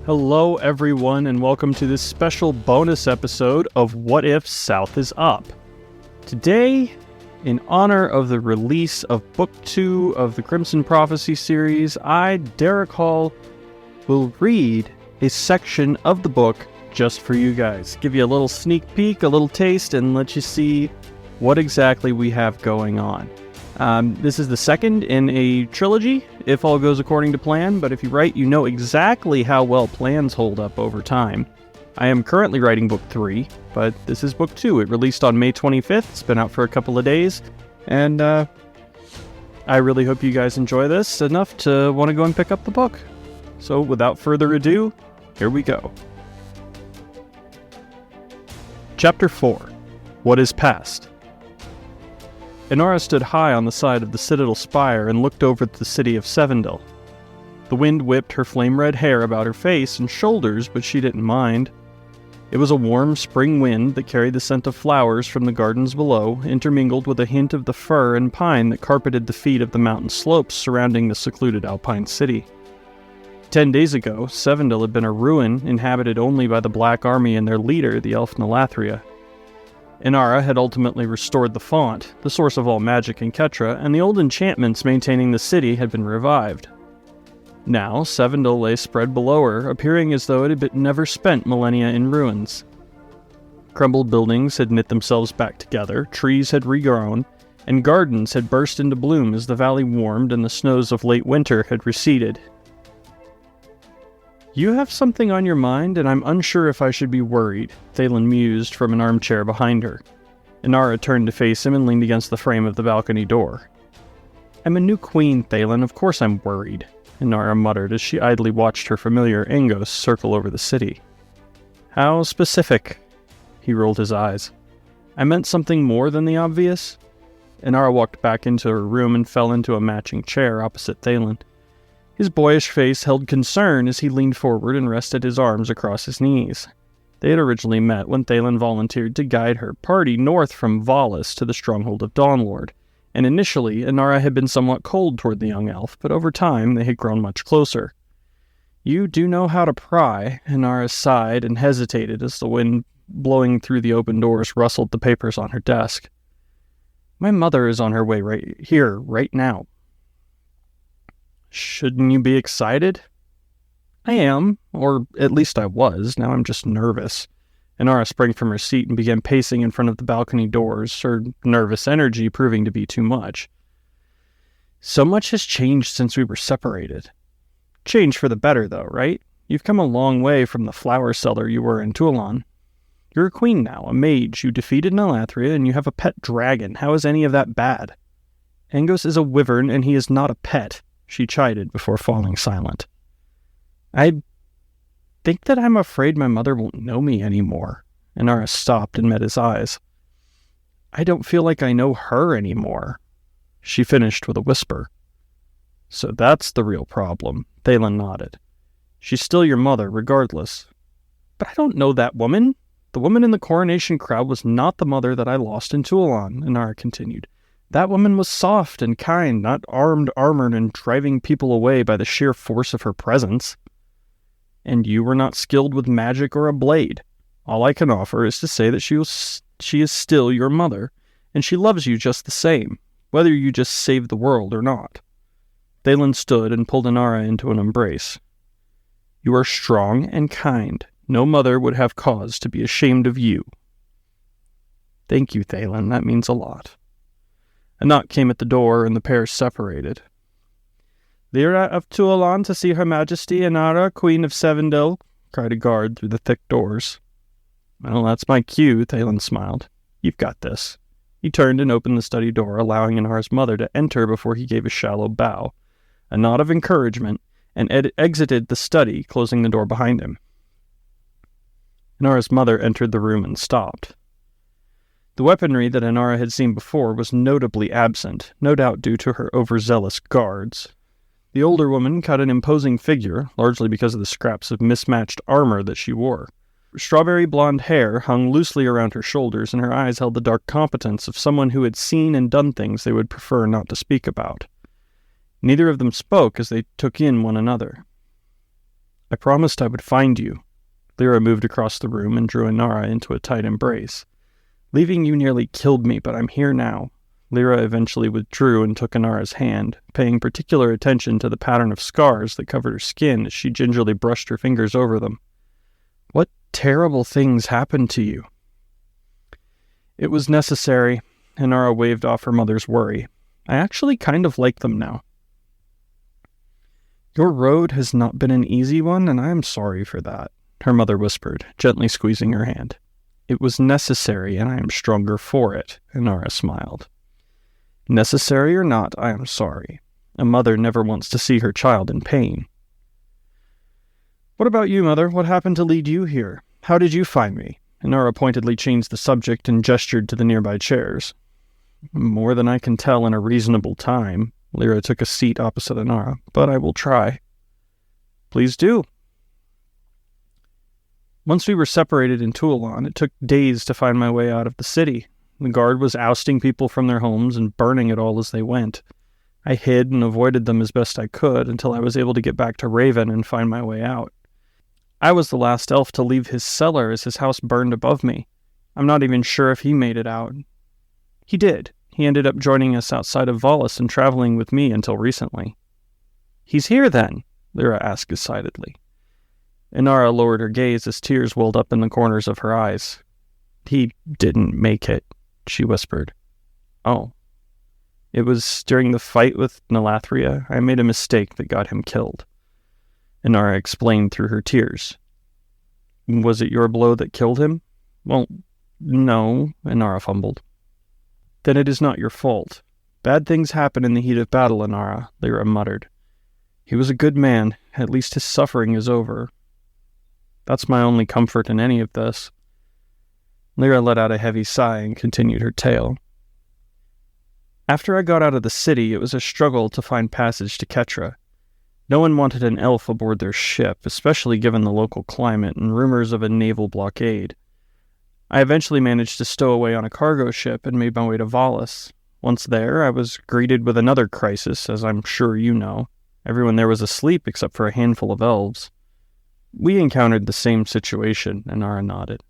Hello everyone and welcome to this special bonus episode of What If South is Up. Today, in honor of the release of Book 2 of the Crimson Prophecy series, I, Derrick Hall, will read a section of the book just for you guys. Give you a little sneak peek, a little taste, and let you see what exactly we have going on. This is the second in a trilogy, if all goes according to plan, but if you write, you know exactly how well plans hold up over time. I am currently writing Book 3, but this is Book 2. It released on May 25th, it's been out for a couple of days, and I really hope you guys enjoy this enough to want to go and pick up the book. So without further ado, here we go. Chapter 4. What is Past? Inara stood high on the side of the citadel spire and looked over at the city of Sevendil. The wind whipped her flame-red hair about her face and shoulders, but she didn't mind. It was a warm spring wind that carried the scent of flowers from the gardens below, intermingled with a hint of the fir and pine that carpeted the feet of the mountain slopes surrounding the secluded alpine city. 10 days ago, Sevendil had been a ruin inhabited only by the Black Army and their leader, the elf Nalathria. Inara had ultimately restored the font, the source of all magic in Qetra, and the old enchantments maintaining the city had been revived. Now, Sevendil lay spread below her, appearing as though it had never spent millennia in ruins. Crumbled buildings had knit themselves back together, trees had regrown, and gardens had burst into bloom as the valley warmed and the snows of late winter had receded. "You have something on your mind, and I'm unsure if I should be worried," Thalen mused from an armchair behind her. Inara turned to face him and leaned against the frame of the balcony door. "I'm a new queen, Thalen. Of course I'm worried," Inara muttered as she idly watched her familiar Angos circle over the city. "How specific?" He rolled his eyes. "I meant something more than the obvious?" Inara walked back into her room and fell into a matching chair opposite Thalen. His boyish face held concern as he leaned forward and rested his arms across his knees. They had originally met when Thalen volunteered to guide her party north from Valis to the stronghold of Dawnlord, and initially Inara had been somewhat cold toward the young elf, but over time they had grown much closer. "You do know how to pry," Inara sighed and hesitated as the wind blowing through the open doors rustled the papers on her desk. "My mother is on her way right here, right now." "Shouldn't you be excited?" "I am, or at least I was. Now I'm just nervous." Inara sprang from her seat and began pacing in front of the balcony doors, her nervous energy proving to be too much. "So much has changed since we were separated." "Changed for the better, though, right? You've come a long way from the flower seller you were in Tualan. You're a queen now, a mage. You defeated Nalathria, and you have a pet dragon. How is any of that bad?" "Angos is a wyvern, and he is not a pet," she chided before falling silent. "I think that I'm afraid my mother won't know me anymore." Inara stopped and met his eyes. "I don't feel like I know her anymore," she finished with a whisper. "So that's the real problem," Thalen nodded. "She's still your mother, regardless." "But I don't know that woman. The woman in the coronation crowd was not the mother that I lost in Tualan," Inara continued. "That woman was soft and kind, not armored, and driving people away by the sheer force of her presence. And you were not skilled with magic or a blade. All I can offer is to say that she is still your mother, and she loves you just the same, whether you just saved the world or not." Thalen stood and pulled Inara into an embrace. "You are strong and kind. No mother would have cause to be ashamed of you." "Thank you, Thalen. That means a lot." A knock came at the door, and the pair separated. "Lyra of Tualan to see Her Majesty Inara, Queen of Sevendil," cried a guard through the thick doors. "Well, that's my cue," Thalen smiled. "You've got this." He turned and opened the study door, allowing Inara's mother to enter before he gave a shallow bow, a nod of encouragement, and exited the study, closing the door behind him. Inara's mother entered the room and stopped. The weaponry that Inara had seen before was notably absent, no doubt due to her overzealous guards. The older woman cut an imposing figure, largely because of the scraps of mismatched armor that she wore. Strawberry blonde hair hung loosely around her shoulders, and her eyes held the dark competence of someone who had seen and done things they would prefer not to speak about. Neither of them spoke as they took in one another. I promised I would find you. Lyra moved across the room and drew Inara into a tight embrace. Leaving you nearly killed me, but I'm here now. Lyra eventually withdrew and took Inara's hand, paying particular attention to the pattern of scars that covered her skin as she gingerly brushed her fingers over them. What terrible things happened to you? It was necessary. Inara waved off her mother's worry. I actually kind of like them now. Your road has not been an easy one, and I am sorry for that, her mother whispered, gently squeezing her hand. It was necessary, and I am stronger for it, Inara smiled. Necessary or not, I am sorry. A mother never wants to see her child in pain. What about you, Mother? What happened to lead you here? How did you find me? Inara pointedly changed the subject and gestured to the nearby chairs. More than I can tell in a reasonable time. Lyra took a seat opposite Inara, but I will try. Please do. Once we were separated in Tuolon, it took days to find my way out of the city. The guard was ousting people from their homes and burning it all as they went. I hid and avoided them as best I could until I was able to get back to Raven and find my way out. I was the last elf to leave his cellar as his house burned above me. I'm not even sure if he made it out. He did. He ended up joining us outside of Volus and traveling with me until recently. He's here then? Lyra asked excitedly. Inara lowered her gaze as tears welled up in the corners of her eyes. He didn't make it, she whispered. Oh. It was during the fight with Nalathria. I made a mistake that got him killed. Inara explained through her tears. Was it your blow that killed him? Well, no, Inara fumbled. Then it is not your fault. Bad things happen in the heat of battle, Inara, Lyra muttered. He was a good man. At least his suffering is over. That's my only comfort in any of this. Lyra let out a heavy sigh and continued her tale. After I got out of the city, it was a struggle to find passage to Qetra. No one wanted an elf aboard their ship, especially given the local climate and rumors of a naval blockade. I eventually managed to stow away on a cargo ship and made my way to Volus. Once there, I was greeted with another crisis, as I'm sure you know. Everyone there was asleep except for a handful of elves. We encountered the same situation, Inara nodded.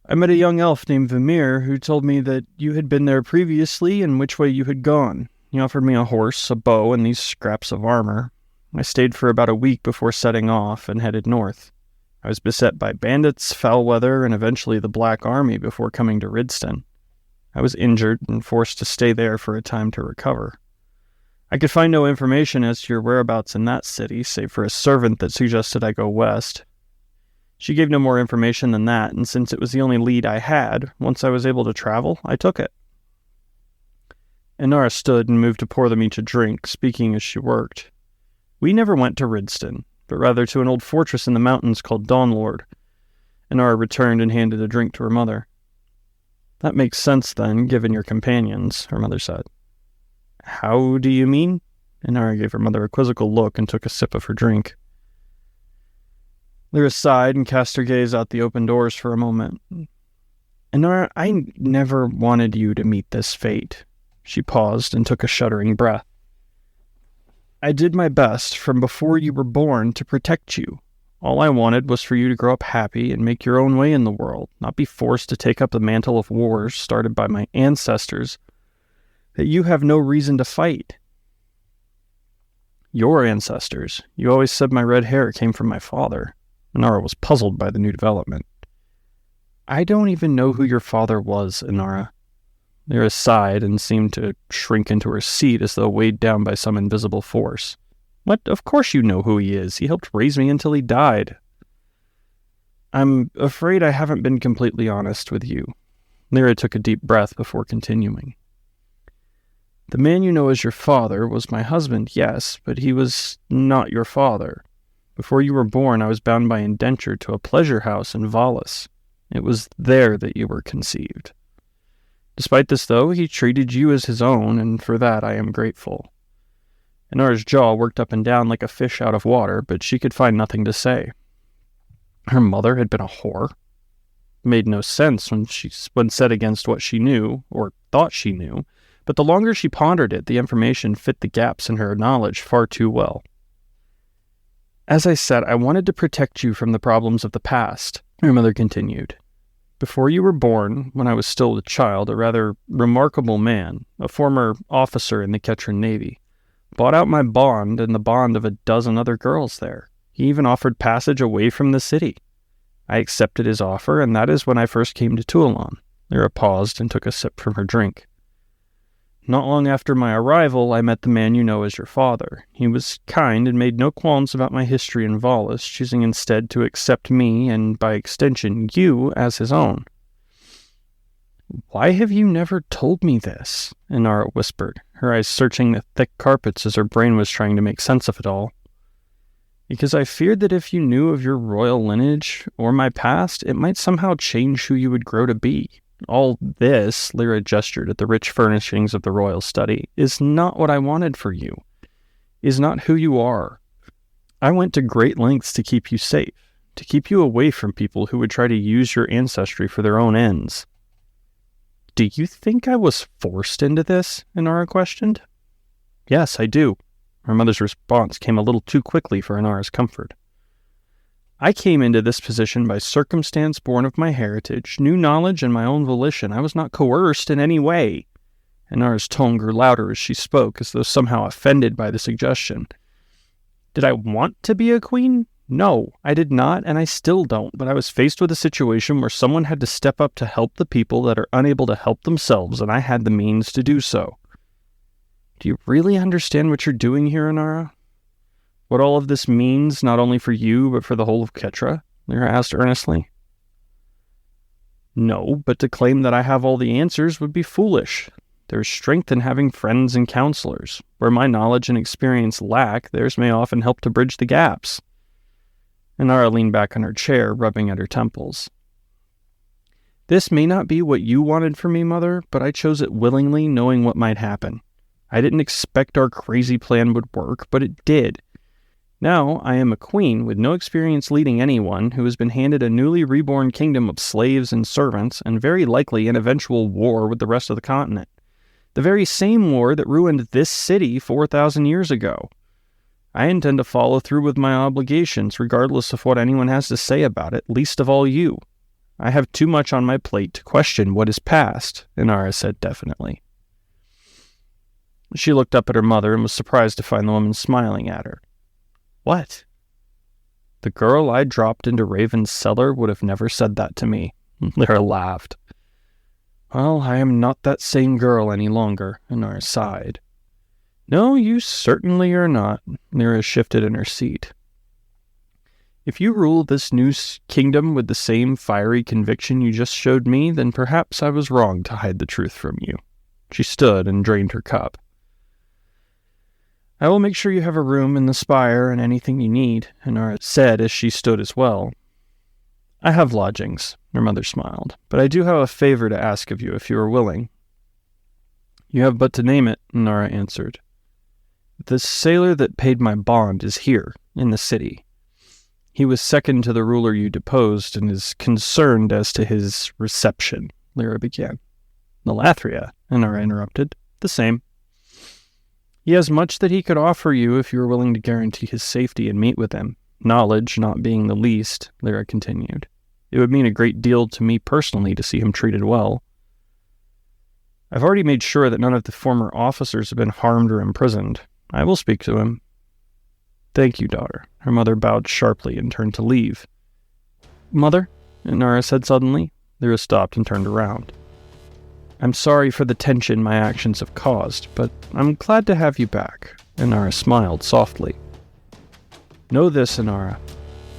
I met a young elf named Vimir who told me that you had been there previously and which way you had gone. He offered me a horse, a bow, and these scraps of armor. I stayed for about a week before setting off and headed north. I was beset by bandits, foul weather, and eventually the Black Army before coming to Ridston. I was injured and forced to stay there for a time to recover. I could find no information as to your whereabouts in that city, save for a servant that suggested I go west. She gave no more information than that, and since it was the only lead I had, once I was able to travel, I took it. Inara stood and moved to pour them each a drink, speaking as she worked. We never went to Ridston, but rather to an old fortress in the mountains called Dawnlord. Inara returned and handed a drink to her mother. That makes sense then, given your companions, her mother said. How do you mean? Inara gave her mother a quizzical look and took a sip of her drink. Lyra sighed and cast her gaze out the open doors for a moment. Inara, I never wanted you to meet this fate. She paused and took a shuddering breath. I did my best from before you were born to protect you. All I wanted was for you to grow up happy and make your own way in the world, not be forced to take up the mantle of wars started by my ancestors that you have no reason to fight. Your ancestors. You always said my red hair came from my father. Inara was puzzled by the new development. I don't even know who your father was, Inara. Lyra sighed and seemed to shrink into her seat as though weighed down by some invisible force. What? Of course you know who he is. He helped raise me until he died. I'm afraid I haven't been completely honest with you. Lyra took a deep breath before continuing. The man you know as your father was my husband, yes, but he was not your father. Before you were born, I was bound by indenture to a pleasure house in Volus. It was there that you were conceived. Despite this, though, he treated you as his own, and for that I am grateful. Inara's jaw worked up and down like a fish out of water, but she could find nothing to say. Her mother had been a whore. It made no sense when set against what she knew, or thought she knew, but the longer she pondered it, the information fit the gaps in her knowledge far too well. As I said, I wanted to protect you from the problems of the past, her mother continued. Before you were born, when I was still a child, a rather remarkable man, a former officer in the Qetran Navy, bought out my bond and the bond of a dozen other girls there. He even offered passage away from the city. I accepted his offer, and that is when I first came to Tuolon. Lyra paused and took a sip from her drink. Not long after my arrival, I met the man you know as your father. He was kind and made no qualms about my history in Volus, choosing instead to accept me, and by extension you, as his own. Why have you never told me this? Inara whispered, her eyes searching the thick carpets as her brain was trying to make sense of it all. Because I feared that if you knew of your royal lineage or my past, it might somehow change who you would grow to be. All this, Lyra gestured at the rich furnishings of the royal study, is not what I wanted for you, is not who you are. I went to great lengths to keep you safe, to keep you away from people who would try to use your ancestry for their own ends. Do you think I was forced into this? Inara questioned. Yes, I do. Her mother's response came a little too quickly for Inara's comfort. I came into this position by circumstance born of my heritage, new knowledge, and my own volition. I was not coerced in any way. Inara's tone grew louder as she spoke, as though somehow offended by the suggestion. Did I want to be a queen? No, I did not, and I still don't, but I was faced with a situation where someone had to step up to help the people that are unable to help themselves, and I had the means to do so. Do you really understand what you're doing here, Inara? What all of this means, not only for you, but for the whole of Qetra? Lyra asked earnestly. No, but to claim that I have all the answers would be foolish. There's strength in having friends and counselors. Where my knowledge and experience lack, theirs may often help to bridge the gaps. Inara leaned back on her chair, rubbing at her temples. This may not be what you wanted for me, Mother, but I chose it willingly, knowing what might happen. I didn't expect our crazy plan would work, but it did. Now I am a queen with no experience leading anyone who has been handed a newly reborn kingdom of slaves and servants, and very likely an eventual war with the rest of the continent. The very same war that ruined this city 4,000 years ago. I intend to follow through with my obligations, regardless of what anyone has to say about it, least of all you. I have too much on my plate to question what is past, Inara said definitely. She looked up at her mother and was surprised to find the woman smiling at her. What? The girl I dropped into Raven's cellar would have never said that to me. Lyra laughed. Well, I am not that same girl any longer, Inara sighed. No, you certainly are not. Lyra shifted in her seat. If you rule this new kingdom with the same fiery conviction you just showed me, then perhaps I was wrong to hide the truth from you. She stood and drained her cup. I will make sure you have a room in the spire and anything you need, Inara said as she stood as well. I have lodgings, her mother smiled, but I do have a favor to ask of you if you are willing. You have but to name it, Inara answered. The sailor that paid my bond is here, in the city. He was second to the ruler you deposed and is concerned as to his reception, Lyra began. Nalathria, Inara interrupted. The same. He has much that he could offer you if you are willing to guarantee his safety and meet with him. Knowledge not being the least, Lyra continued. It would mean a great deal to me personally to see him treated well. I've already made sure that none of the former officers have been harmed or imprisoned. I will speak to him. Thank you, daughter. Her mother bowed sharply and turned to leave. Mother? Inara said suddenly. Lyra stopped and turned around. I'm sorry for the tension my actions have caused, but I'm glad to have you back. Inara smiled softly. Know this, Inara.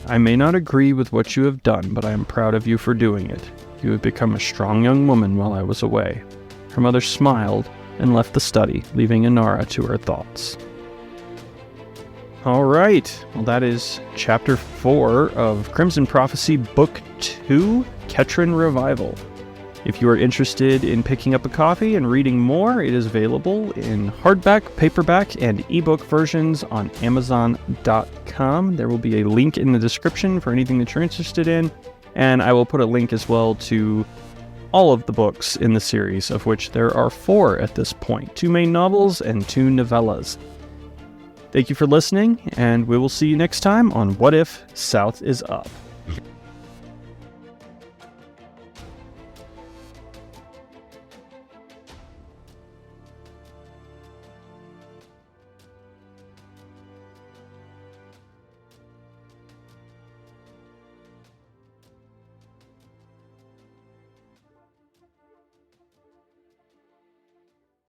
I may not agree with what you have done, but I am proud of you for doing it. You have become a strong young woman while I was away. Her mother smiled and left the study, leaving Inara to her thoughts. All right, well, that is Chapter 4 of Crimson Prophecy, Book 2, Qetran Revival. If you are interested in picking up a copy and reading more, it is available in hardback, paperback, and ebook versions on Amazon.com. There will be a link in the description for anything that you're interested in, and I will put a link as well to all of the books in the series, of which there are 4 at this point, 2 main novels and 2 novellas. Thank you for listening, and we will see you next time on What If South is Up.